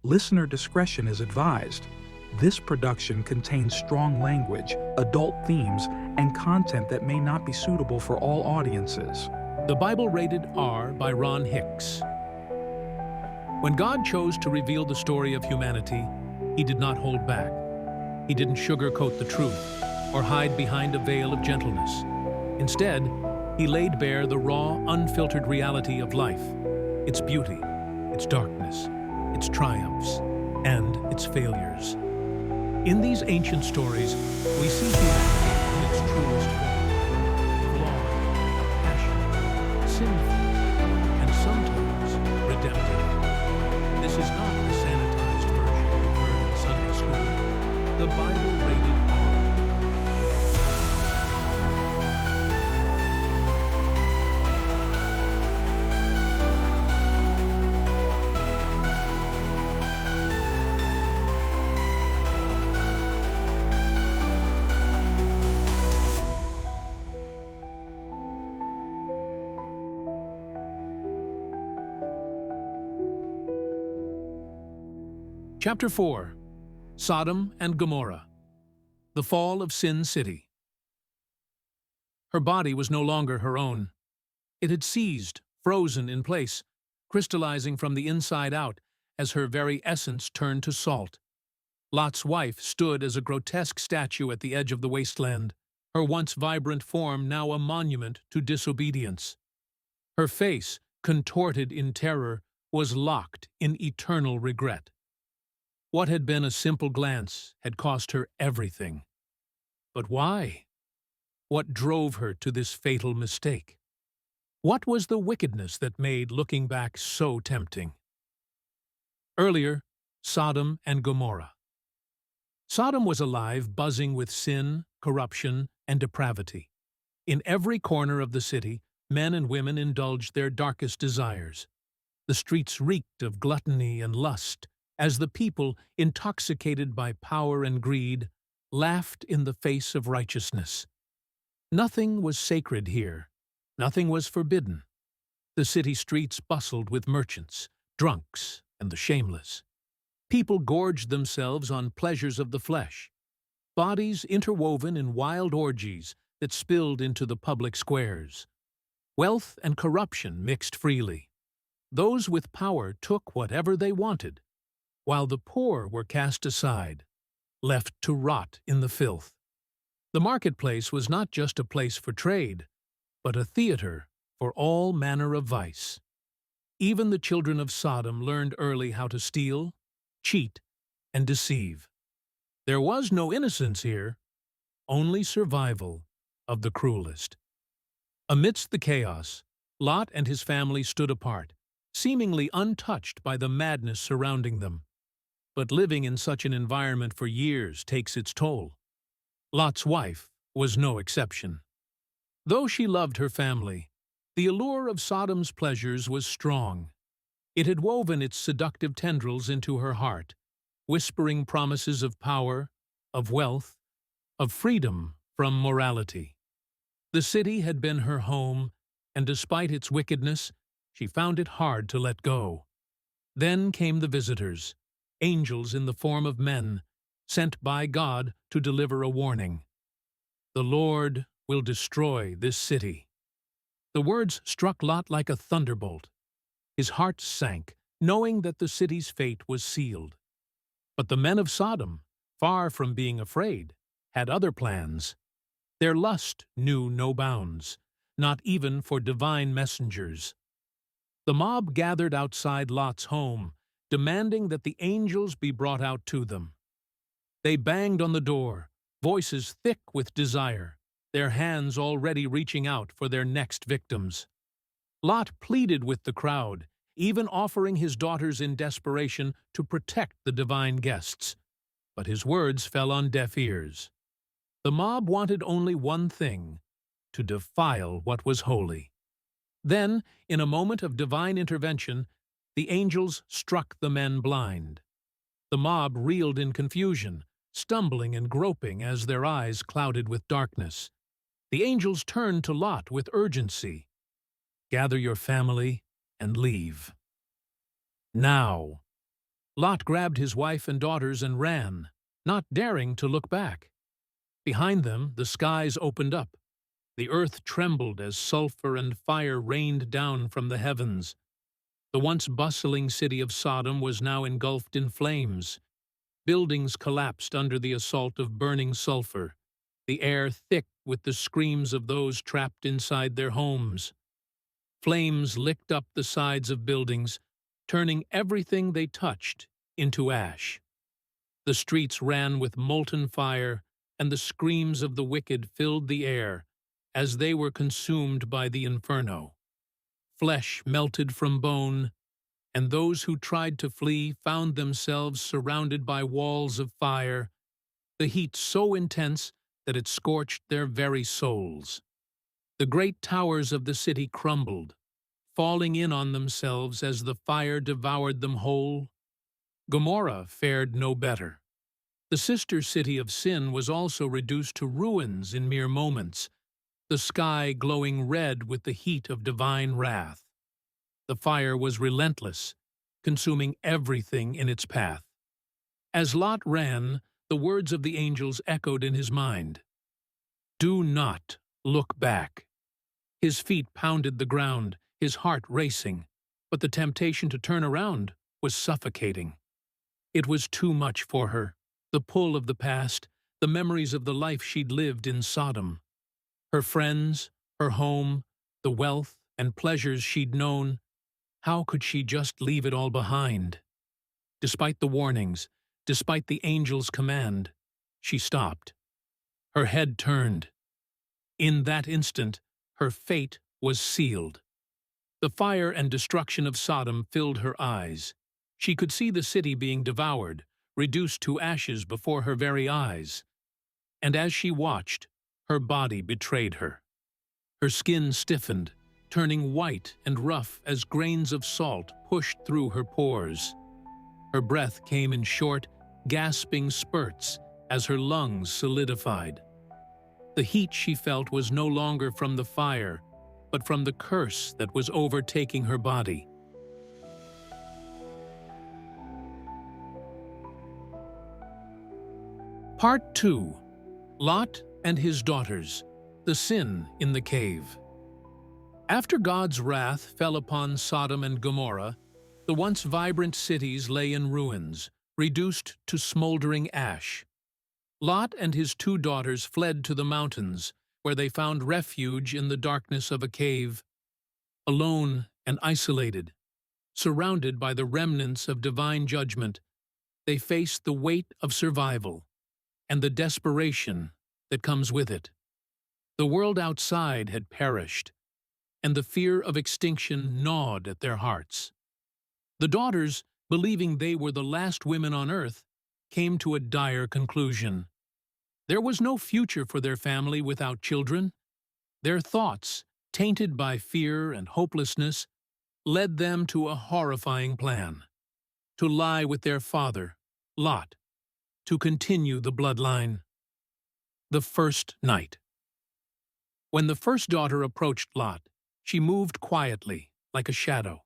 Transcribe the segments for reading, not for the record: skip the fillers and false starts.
Listener discretion is advised. This production contains strong language, adult themes, and content that may not be suitable for all audiences. The Bible rated R by Ron Hicks. When God chose to reveal the story of humanity, He did not hold back. He didn't sugarcoat the truth or hide behind a veil of gentleness. Instead, He laid bare the raw, unfiltered reality of life, its beauty, its darkness, its triumphs, and its failures. In these ancient stories, we see humanity in its truest form: flawed, passionate, sinful, and sometimes redemptive. This is not the sanitized version you heard in Sunday school. The Bible rated R. Chapter 4. Sodom and Gomorrah. The Fall of Sin City. Her body was no longer her own. It had seized, frozen in place, crystallizing from the inside out as her very essence turned to salt. Lot's wife stood as a grotesque statue at the edge of the wasteland, her once vibrant form now a monument to disobedience. Her face, contorted in terror, was locked in eternal regret. What had been a simple glance had cost her everything. But why? What drove her to this fatal mistake? What was the wickedness that made looking back so tempting? Earlier, Sodom and Gomorrah. Sodom was alive, buzzing with sin, corruption, and depravity. In every corner of the city, men and women indulged their darkest desires. The streets reeked of gluttony and lust, as the people, intoxicated by power and greed, laughed in the face of righteousness. Nothing was sacred here. Nothing was forbidden. The city streets bustled with merchants, drunks, and the shameless. People gorged themselves on pleasures of the flesh, bodies interwoven in wild orgies that spilled into the public squares. Wealth and corruption mixed freely. Those with power took whatever they wanted, while the poor were cast aside, left to rot in the filth. The marketplace was not just a place for trade, but a theater for all manner of vice. Even the children of Sodom learned early how to steal, cheat, and deceive. There was no innocence here, only survival of the cruelest. Amidst the chaos, Lot and his family stood apart, seemingly untouched by the madness surrounding them. But living in such an environment for years takes its toll. Lot's wife was no exception. Though she loved her family, the allure of Sodom's pleasures was strong. It had woven its seductive tendrils into her heart, whispering promises of power, of wealth, of freedom from morality. The city had been her home, and despite its wickedness, she found it hard to let go. Then came the visitors, angels in the form of men, sent by God to deliver a warning. The Lord will destroy this city. The words struck Lot like a thunderbolt. His heart sank, knowing that the city's fate was sealed. But the men of Sodom, far from being afraid, had other plans. Their lust knew no bounds, not even for divine messengers. The mob gathered outside Lot's home, demanding that the angels be brought out to them. They banged on the door, voices thick with desire, their hands already reaching out for their next victims. Lot pleaded with the crowd, even offering his daughters in desperation to protect the divine guests. But his words fell on deaf ears. The mob wanted only one thing: to defile what was holy. Then, in a moment of divine intervention, the angels struck the men blind. The mob reeled in confusion, stumbling and groping as their eyes clouded with darkness. The angels turned to Lot with urgency. "Gather your family and leave. Now." Lot grabbed his wife and daughters and ran, not daring to look back. Behind them, the skies opened up. The earth trembled as sulfur and fire rained down from the heavens. The once bustling city of Sodom was now engulfed in flames. Buildings collapsed under the assault of burning sulfur, the air thick with the screams of those trapped inside their homes. Flames licked up the sides of buildings, turning everything they touched into ash. The streets ran with molten fire, and the screams of the wicked filled the air as they were consumed by the inferno. Flesh melted from bone, and those who tried to flee found themselves surrounded by walls of fire, the heat so intense that it scorched their very souls. The great towers of the city crumbled, falling in on themselves as the fire devoured them whole. Gomorrah fared no better. The sister city of sin was also reduced to ruins in mere moments, the sky glowing red with the heat of divine wrath. The fire was relentless, consuming everything in its path. As Lot ran, the words of the angels echoed in his mind. "Do not look back." His feet pounded the ground, his heart racing, but the temptation to turn around was suffocating. It was too much for her, the pull of the past, the memories of the life she'd lived in Sodom. Her friends, her home, the wealth and pleasures she'd known. How could she just leave it all behind? Despite the warnings, despite the angel's command, she stopped. Her head turned. In that instant, her fate was sealed. The fire and destruction of Sodom filled her eyes. She could see the city being devoured, reduced to ashes before her very eyes. And as she watched, her body betrayed her. Her skin stiffened, turning white and rough as grains of salt pushed through her pores. Her breath came in short, gasping spurts as her lungs solidified. The heat she felt was no longer from the fire, but from the curse that was overtaking her body. Part 2. Lot and his daughters, the sin in the cave. After God's wrath fell upon Sodom and Gomorrah, the once vibrant cities lay in ruins, reduced to smoldering ash. Lot and his 2 daughters fled to the mountains, where they found refuge in the darkness of a cave. Alone and isolated, surrounded by the remnants of divine judgment, they faced the weight of survival and the desperation that comes with it. The world outside had perished, and the fear of extinction gnawed at their hearts. The daughters, believing they were the last women on earth, came to a dire conclusion. There was no future for their family without children. Their thoughts, tainted by fear and hopelessness, led them to a horrifying plan: to lie with their father, Lot, to continue the bloodline. The first night. When the first daughter approached Lot, she moved quietly, like a shadow.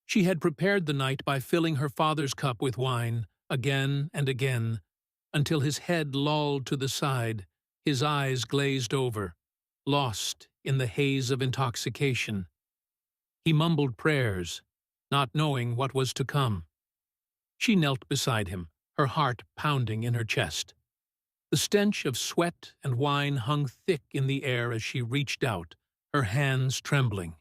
She had prepared the night by filling her father's cup with wine, again and again, until his head lolled to the side, his eyes glazed over, lost in the haze of intoxication. He mumbled prayers, not knowing what was to come. She knelt beside him, her heart pounding in her chest. The stench of sweat and wine hung thick in the air as she reached out, her hands trembling.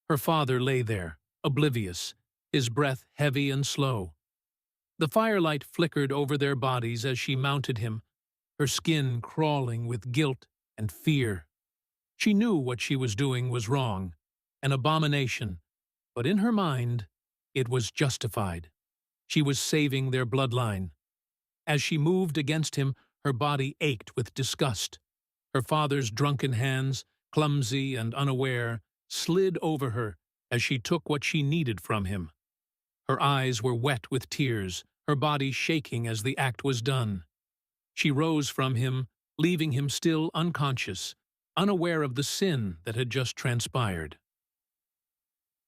Her father lay there, oblivious, his breath heavy and slow. The firelight flickered over their bodies as she mounted him, her skin crawling with guilt and fear. She knew what she was doing was wrong, an abomination, but in her mind, it was justified. She was saving their bloodline. As she moved against him, her body ached with disgust. Her father's drunken hands, clumsy and unaware, slid over her as she took what she needed from him. Her eyes were wet with tears, her body shaking as the act was done. She rose from him, leaving him still unconscious, unaware of the sin that had just transpired.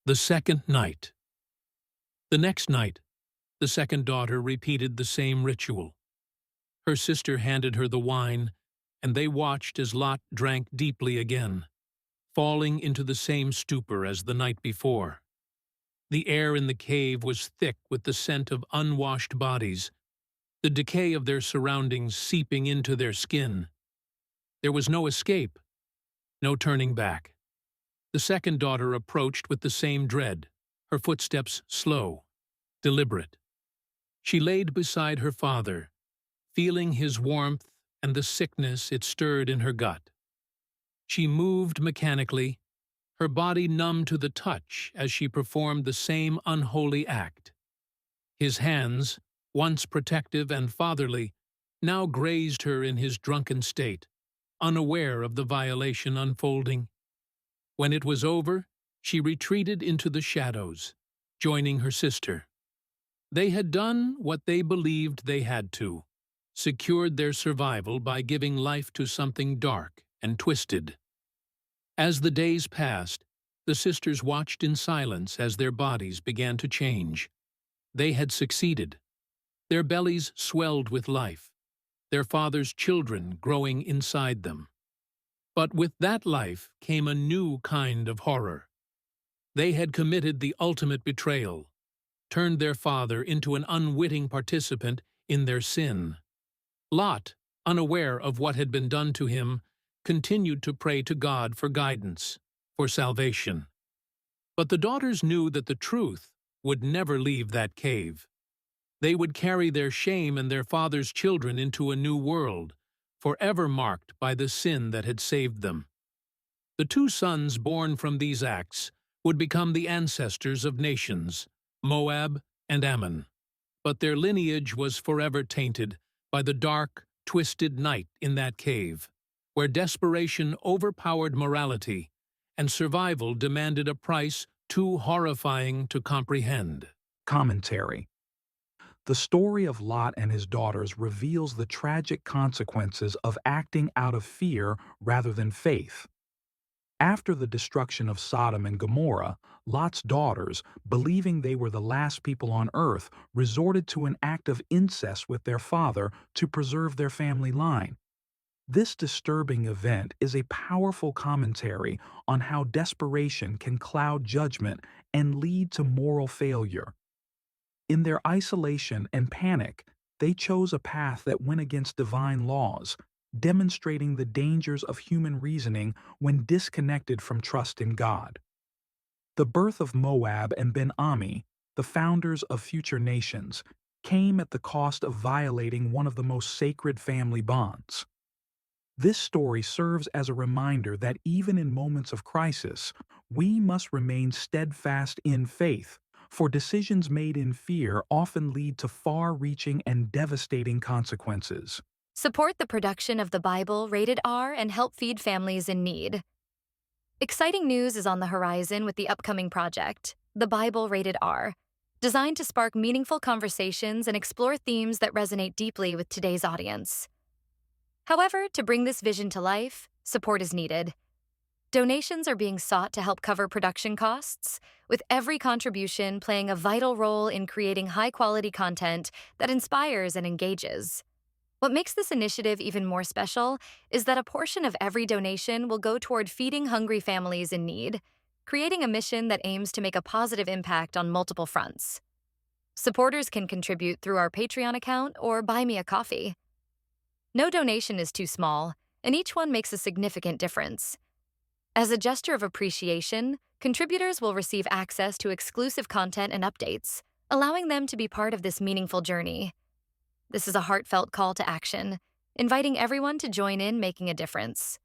The second night. The next night, The second daughter repeated the same ritual. Her sister handed her the wine, and they watched as Lot drank deeply again, falling into the same stupor as the night before. The air in the cave was thick with the scent of unwashed bodies, the decay of their surroundings seeping into their skin. There was no escape, no turning back. The second daughter approached with the same dread, her footsteps slow, deliberate. She laid beside her father, feeling his warmth and the sickness it stirred in her gut. She moved mechanically, her body numb to the touch as she performed the same unholy act. His hands, once protective and fatherly, now grazed her in his drunken state, unaware of the violation unfolding. When it was over, she retreated into the shadows, joining her sister. They had done what they believed they had to, secured their survival by giving life to something dark and twisted. As the days passed, the sisters watched in silence as their bodies began to change. They had succeeded. Their bellies swelled with life, their father's children growing inside them. But with that life came a new kind of horror. They had committed the ultimate betrayal, turned their father into an unwitting participant in their sin. Lot, unaware of what had been done to him, continued to pray to God for guidance, for salvation. But the daughters knew that the truth would never leave that cave. They would carry their shame and their father's children into a new world, forever marked by the sin that had saved them. The two sons born from these acts would become the ancestors of nations, Moab and Ammon. But their lineage was forever tainted by the dark, twisted night in that cave, where desperation overpowered morality and survival demanded a price too horrifying to comprehend. Commentary. The story of Lot and his daughters reveals the tragic consequences of acting out of fear rather than faith. After the destruction of Sodom and Gomorrah, Lot's daughters, believing they were the last people on earth, resorted to an act of incest with their father to preserve their family line. This disturbing event is a powerful commentary on how desperation can cloud judgment and lead to moral failure. In their isolation and panic, they chose a path that went against divine laws, demonstrating the dangers of human reasoning when disconnected from trust in God. The birth of Moab and Ben-Ami, the founders of future nations, came at the cost of violating one of the most sacred family bonds. This story serves as a reminder that even in moments of crisis, we must remain steadfast in faith, for decisions made in fear often lead to far-reaching and devastating consequences. Support the production of the Bible rated R and help feed families in need. Exciting news is on the horizon with the upcoming project, the Bible rated R, designed to spark meaningful conversations and explore themes that resonate deeply with today's audience. However, to bring this vision to life, support is needed. Donations are being sought to help cover production costs, with every contribution playing a vital role in creating high-quality content that inspires and engages. What makes this initiative even more special is that a portion of every donation will go toward feeding hungry families in need, creating a mission that aims to make a positive impact on multiple fronts. Supporters can contribute through our Patreon account or buy me a coffee. No donation is too small, and each one makes a significant difference. As a gesture of appreciation, contributors will receive access to exclusive content and updates, allowing them to be part of this meaningful journey. This is a heartfelt call to action, inviting everyone to join in making a difference.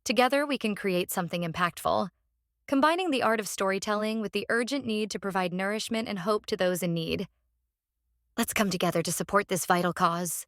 Together, we can create something impactful, combining the art of storytelling with the urgent need to provide nourishment and hope to those in need. Let's come together to support this vital cause.